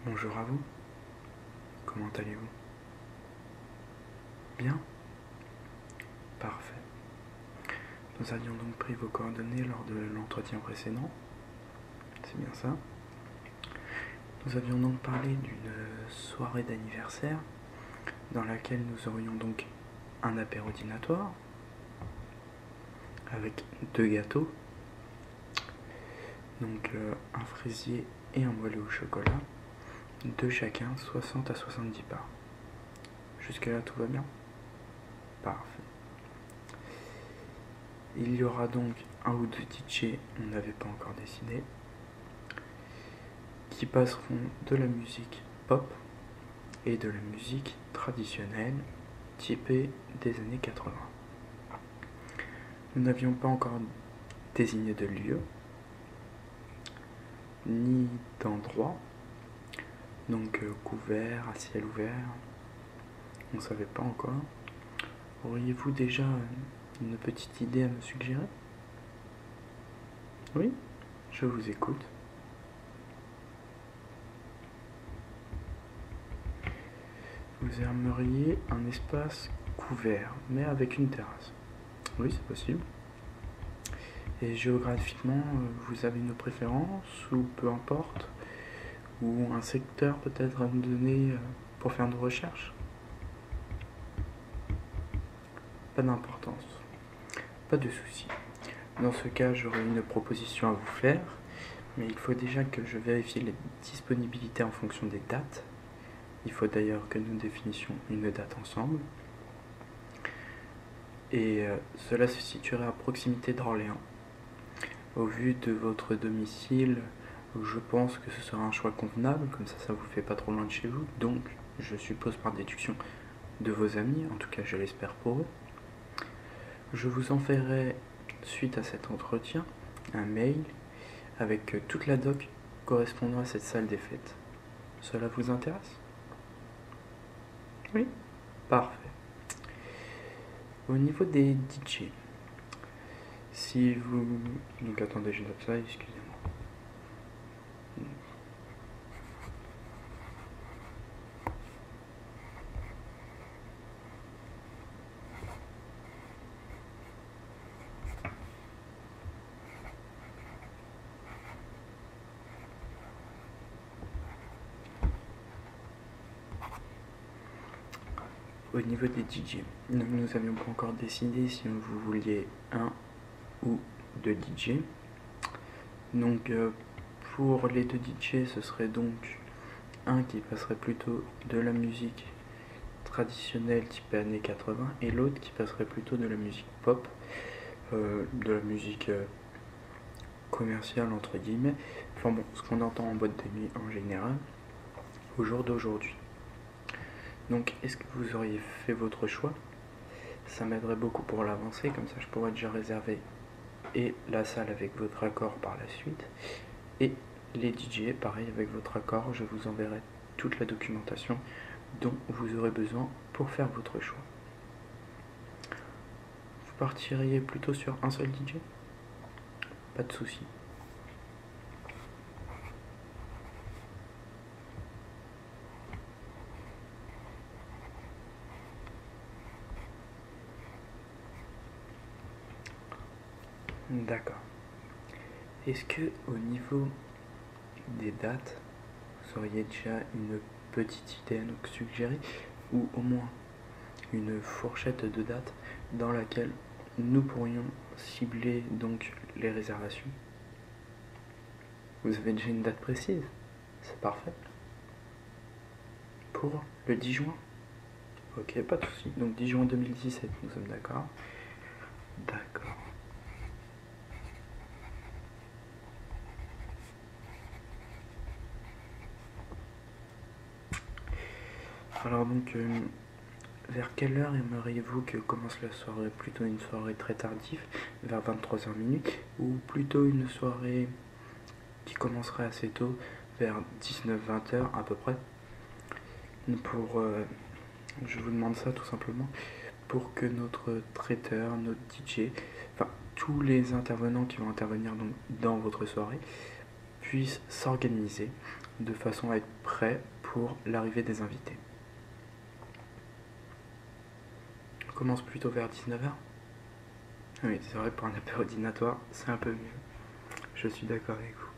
Bonjour à vous, comment allez-vous? Bien? Parfait. Nous avions donc pris vos coordonnées lors de l'entretien précédent, c'est bien ça? Nous avions donc parlé d'une soirée d'anniversaire dans laquelle nous aurions donc un apéro dînatoire avec 2 gâteaux, donc un fraisier et un moelleux au chocolat, 2 chacun, 60 à 70 parts. Jusque-là, tout va bien? Parfait. Il y aura donc un ou deux DJ, on n'avait pas encore décidé, qui passeront de la musique pop et de la musique traditionnelle typée des années 80. Nous n'avions pas encore désigné de lieu, ni d'endroit, donc couvert, à ciel ouvert, on ne savait pas encore. Auriez-vous déjà une petite idée à me suggérer? Oui, je vous écoute. Vous aimeriez un espace couvert, mais avec une terrasse. Oui, c'est possible. Et géographiquement, vous avez une préférence ou peu importe? Ou un secteur peut-être à me donner pour faire nos recherches? Pas d'importance. Pas de souci. Dans ce cas, j'aurai une proposition à vous faire, mais il faut déjà que je vérifie les disponibilités en fonction des dates. Il faut d'ailleurs que nous définissions une date ensemble. Et cela se situerait à proximité d'Orléans. Au vu de votre domicile, je pense que ce sera un choix convenable, comme ça vous fait pas trop loin de chez vous. Donc, je suppose par déduction de vos amis, en tout cas je l'espère pour eux. Je vous enverrai, suite à cet entretien, un mail avec toute la doc correspondant à cette salle des fêtes. Cela vous intéresse? Oui? Parfait. Au niveau des DJ, si vous... Donc attendez, je note ça, excusez-moi. Au niveau des DJ, nous n'avions pas encore décidé si vous vouliez un ou deux DJ. Donc pour les deux DJ, ce serait donc un qui passerait plutôt de la musique traditionnelle type années 80 et l'autre qui passerait plutôt de la musique pop, de la musique commerciale entre guillemets, enfin bon, ce qu'on entend en boîte de nuit en général, au jour d'aujourd'hui. Donc est-ce que vous auriez fait votre choix? Ça m'aiderait beaucoup pour l'avancée, comme ça je pourrais déjà réserver et la salle avec votre accord par la suite, et les DJ, pareil avec votre accord, je vous enverrai toute la documentation dont vous aurez besoin pour faire votre choix. Vous partiriez plutôt sur un seul DJ? Pas de souci. D'accord. Est-ce que au niveau des dates, vous auriez déjà une petite idée à nous suggérer, ou au moins une fourchette de dates dans laquelle nous pourrions cibler donc les réservations? Vous avez déjà une date précise? C'est parfait. Pour le 10 juin? Ok, pas de souci. Donc 10 juin 2017, nous sommes d'accord? D'accord. Alors donc, vers quelle heure aimeriez-vous que commence la soirée? Plutôt une soirée très tardive, vers 23h minutes, ou plutôt une soirée qui commencerait assez tôt, vers 19-20h à peu près? Pour, je vous demande ça tout simplement pour que notre traiteur, notre DJ, enfin tous les intervenants qui vont intervenir donc dans votre soirée puisse s'organiser de façon à être prêt pour l'arrivée des invités. On commence plutôt vers 19h. Oui, c'est vrai, pour un apéro dînatoire, c'est un peu mieux. Je suis d'accord avec vous.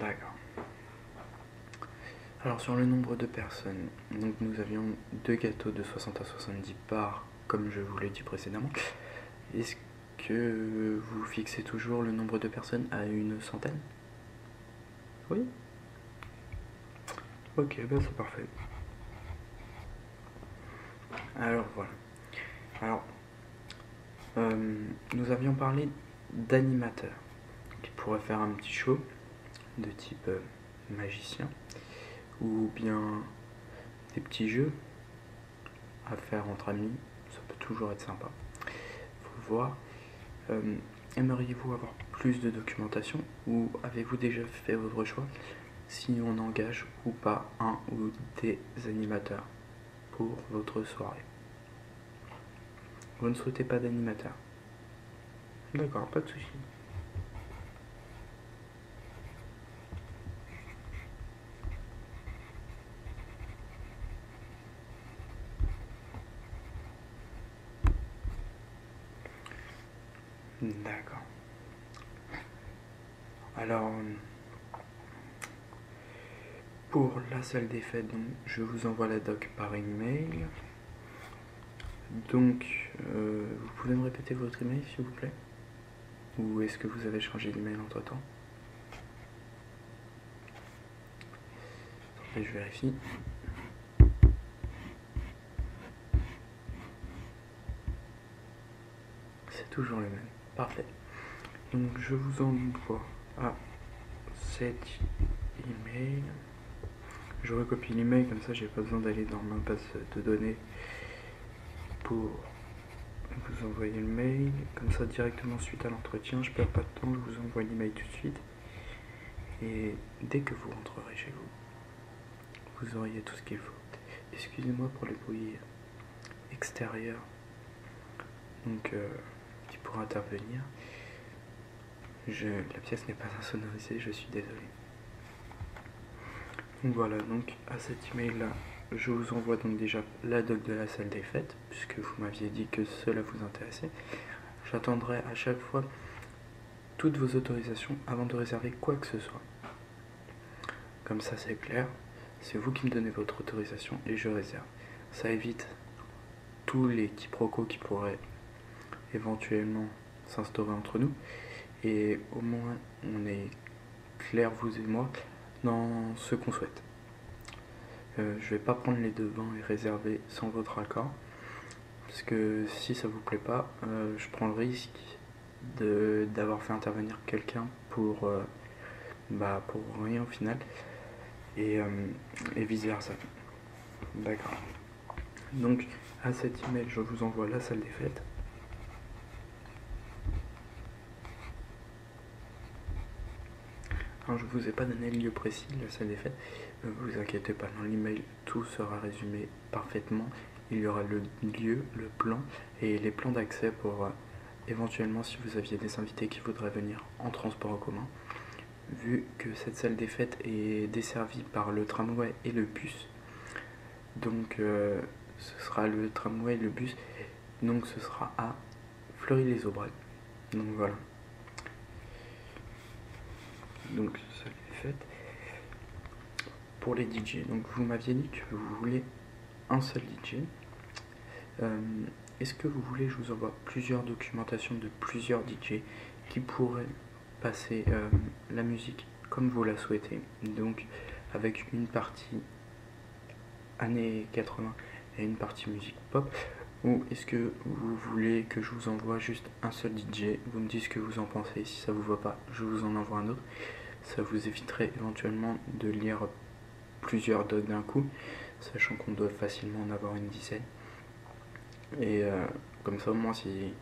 D'accord. Alors sur le nombre de personnes, donc nous avions 2 gâteaux de 60 à 70 parts, comme je vous l'ai dit précédemment. Est-ce que vous fixez toujours le nombre de personnes à une centaine? Oui. Ok, ben c'est parfait. Alors voilà. Alors, nous avions parlé d'animateurs qui pourraient faire un petit show de type magicien ou bien des petits jeux à faire entre amis, ça peut toujours être sympa. Faut voir. Aimeriez-vous avoir plus de documentation ou avez-vous déjà fait votre choix si on engage ou pas un ou des animateurs pour votre soirée? Vous ne souhaitez pas d'animateur? D'accord, pas de souci. D'accord. Alors, pour la salle des fêtes, donc, je vous envoie la doc par email. Donc, vous pouvez me répéter votre email s'il vous plaît? Ou est-ce que vous avez changé d'email entre temps? Et je vérifie. C'est toujours le même. Parfait. Donc, je vous envoie à cet email. Je recopie l'email, comme ça j'ai pas besoin d'aller dans ma base de données pour vous envoyer le mail. Comme ça directement suite à l'entretien, je perds pas de temps, je vous envoie l'email tout de suite. Et dès que vous rentrerez chez vous, vous auriez tout ce qu'il faut. Excusez-moi pour les bruits extérieurs donc, qui pourraient intervenir. La pièce n'est pas insonorisée, je suis désolé. Donc voilà, donc à cet email là, je vous envoie donc déjà la doc de la salle des fêtes, puisque vous m'aviez dit que cela vous intéressait. J'attendrai à chaque fois toutes vos autorisations avant de réserver quoi que ce soit. Comme ça c'est clair, c'est vous qui me donnez votre autorisation et je réserve. Ça évite tous les quiproquos qui pourraient éventuellement s'instaurer entre nous. Et au moins on est clair, vous et moi, dans ce qu'on souhaite. Je vais pas prendre les devants et réserver sans votre accord, parce que si ça vous plaît pas, je prends le risque d'avoir fait intervenir quelqu'un pour rien au final, et vice versa. D'accord. Donc à cet email, je vous envoie la salle des fêtes. Alors, je vous ai pas donné le lieu précis de la salle des fêtes, ne vous inquiétez pas, dans l'email tout sera résumé parfaitement. Il y aura le lieu, le plan et les plans d'accès pour éventuellement si vous aviez des invités qui voudraient venir en transport en commun. Vu que cette salle des fêtes est desservie par le tramway et le bus, donc ce sera le tramway et le bus, donc ce sera à Fleury-les-Aubrais. Donc voilà. Donc salle des fêtes. Pour les DJ, donc vous m'aviez dit que vous voulez un seul DJ. Est-ce que vous voulez que je vous envoie plusieurs documentations de plusieurs DJ qui pourraient passer la musique comme vous la souhaitez, donc avec une partie années 80 et une partie musique pop, ou est-ce que vous voulez que je vous envoie juste un seul DJ, vous me dites ce que vous en pensez, si ça vous va pas, je vous en envoie un autre, ça vous éviterait éventuellement de lire plusieurs docs d'un coup, sachant qu'on doit facilement en avoir une dizaine. Et comme ça au moins si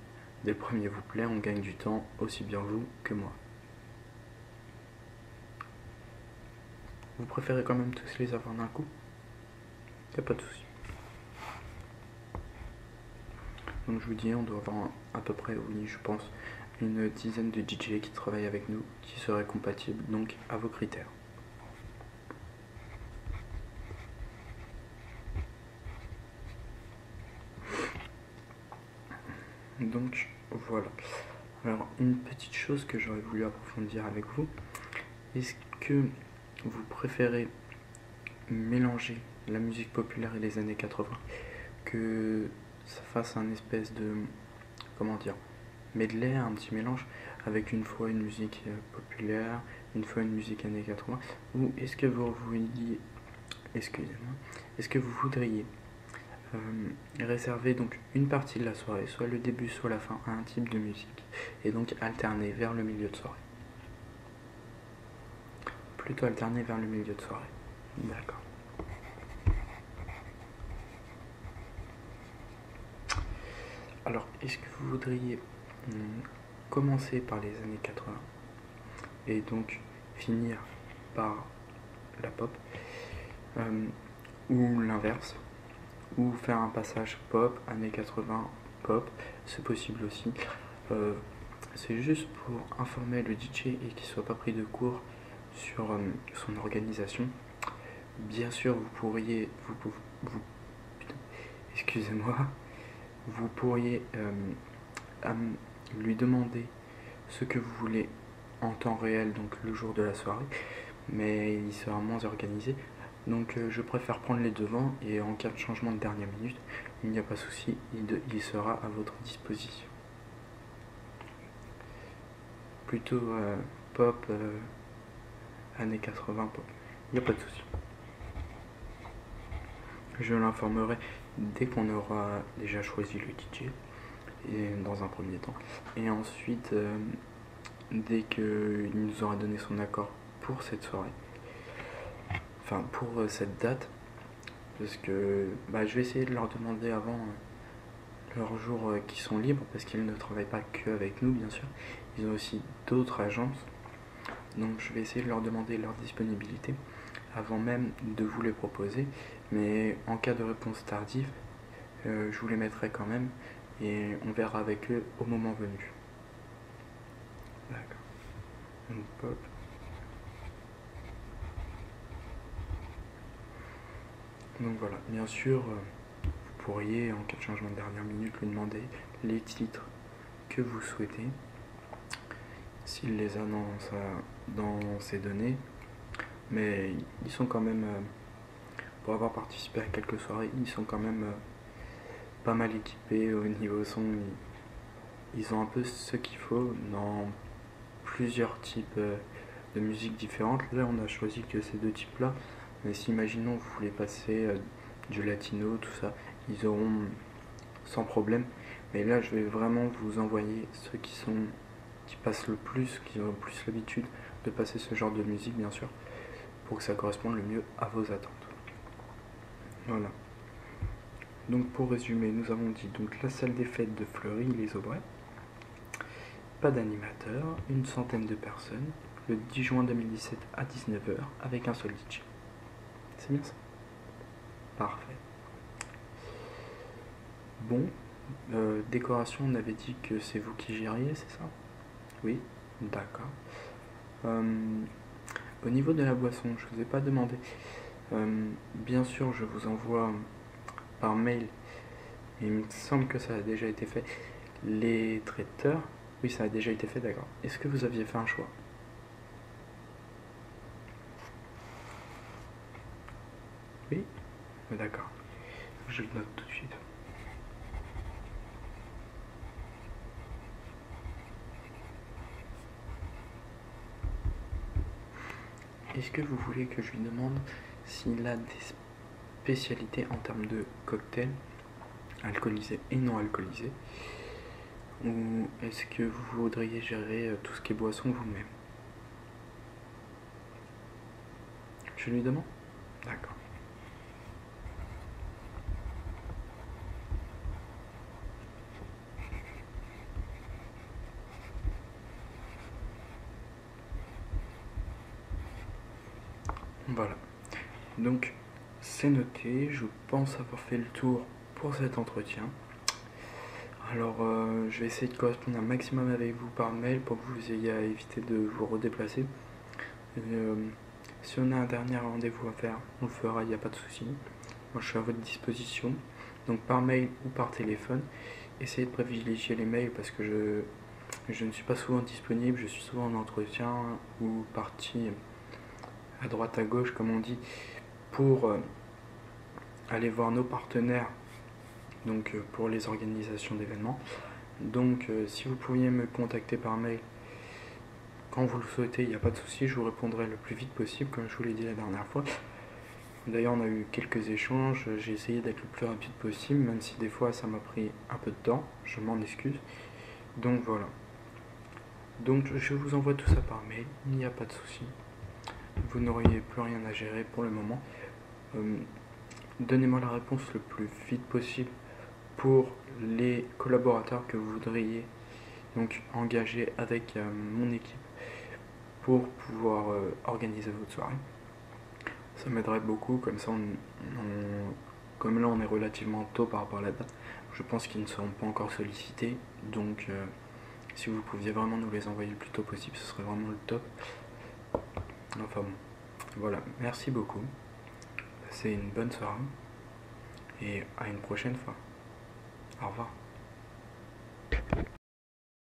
dès le premier vous plaît, on gagne du temps, aussi bien vous que moi. Vous préférez quand même tous les avoir d'un coup? Y'a pas de souci. Donc je vous dis, on doit avoir à peu près, oui, je pense, une dizaine de DJ qui travaillent avec nous, qui seraient compatibles, donc à vos critères. Donc voilà. Alors une petite chose que j'aurais voulu approfondir avec vous, est-ce que vous préférez mélanger la musique populaire et les années 80, que ça fasse un espèce de, comment dire, medley, un petit mélange, avec une fois une musique populaire, une fois une musique années 80, ou est-ce que vous vouliez, excusez-moi, est-ce que vous voudriez réserver donc une partie de la soirée, soit le début soit la fin, à un type de musique, et donc alterner vers le milieu de soirée? Plutôt alterner vers le milieu de soirée. D'accord. Alors, est-ce que vous voudriez commencer par les années 80 et donc finir par la pop, ou l'inverse, ou faire un passage pop, années 80, pop, c'est possible aussi. C'est juste pour informer le DJ et qu'il ne soit pas pris de court sur son organisation. Bien sûr, vous pourriez, excusez-moi, vous pourriez lui demander ce que vous voulez en temps réel, donc le jour de la soirée, mais il sera moins organisé. Donc je préfère prendre les devants, et en cas de changement de dernière minute, il n'y a pas de souci, il sera à votre disposition. Plutôt pop, années 80 pop, il n'y a pas de souci. Je l'informerai dès qu'on aura déjà choisi le DJ, et dans un premier temps, et ensuite dès qu'il nous aura donné son accord pour cette soirée, enfin pour cette date, parce que je vais essayer de leur demander avant leurs jours qui sont libres, parce qu'ils ne travaillent pas que avec nous, bien sûr, ils ont aussi d'autres agences, donc je vais essayer de leur demander leur disponibilité avant même de vous les proposer, mais en cas de réponse tardive, je vous les mettrai quand même, et on verra avec eux au moment venu. D'accord. Donc pop. Donc voilà, bien sûr, vous pourriez, en cas de changement de dernière minute, lui demander les titres que vous souhaitez, s'il les a dans ses données, mais ils sont quand même, pour avoir participé à quelques soirées, ils sont quand même pas mal équipés au niveau son, ils ont un peu ce qu'il faut dans plusieurs types de musique différentes. Là on a choisi que ces deux types là, mais si imaginons vous voulez passer du latino, tout ça, ils auront sans problème, mais là je vais vraiment vous envoyer ceux qui passent le plus, qui ont le plus l'habitude de passer ce genre de musique, bien sûr, pour que ça corresponde le mieux à vos attentes. Voilà. Donc pour résumer, nous avons dit donc la salle des fêtes de Fleury-les-Aubrais, pas d'animateur, une centaine de personnes, le 10 juin 2017 à 19h avec un seul DJ. C'est bien ça? Parfait. Bon, décoration, on avait dit que c'est vous qui gériez, c'est ça? Oui, d'accord. Au niveau de la boisson, je ne vous ai pas demandé. Bien sûr, je vous envoie par mail, il me semble que ça a déjà été fait, les traiteurs. Oui, ça a déjà été fait, d'accord. Est-ce que vous aviez fait un choix? Oui? D'accord. Je le note tout de suite. Est-ce que vous voulez que je lui demande s'il a des spécialités en termes de cocktails, alcoolisés et non alcoolisés? Ou est-ce que vous voudriez gérer tout ce qui est boisson vous-même? Je lui demande? D'accord. Voilà. Donc, c'est noté. Je pense avoir fait le tour pour cet entretien. Alors, je vais essayer de correspondre un maximum avec vous par mail pour que vous ayez à éviter de vous redéplacer. Si on a un dernier rendez-vous à faire, on le fera, il n'y a pas de souci. Moi, je suis à votre disposition, donc par mail ou par téléphone. Essayez de privilégier les mails parce que je ne suis pas souvent disponible, je suis souvent en entretien ou parti à droite à gauche, comme on dit, pour aller voir nos partenaires, donc pour les organisations d'événements. Donc si vous pouviez me contacter par mail quand vous le souhaitez, il n'y a pas de souci, je vous répondrai le plus vite possible, comme je vous l'ai dit la dernière fois. D'ailleurs, on a eu quelques échanges, j'ai essayé d'être le plus rapide possible, même si des fois ça m'a pris un peu de temps, je m'en excuse. Donc voilà. Donc je vous envoie tout ça par mail, il n'y a pas de souci. Vous n'auriez plus rien à gérer pour le moment. Donnez-moi la réponse le plus vite possible pour les collaborateurs que vous voudriez donc engager avec mon équipe pour pouvoir organiser votre soirée. Ça m'aiderait beaucoup, comme ça comme là on est relativement tôt par rapport à la date, je pense qu'ils ne seront pas encore sollicités, donc si vous pouviez vraiment nous les envoyer le plus tôt possible, ce serait vraiment le top. Enfin bon, voilà, merci beaucoup, passez une bonne soirée et à une prochaine fois. Au revoir.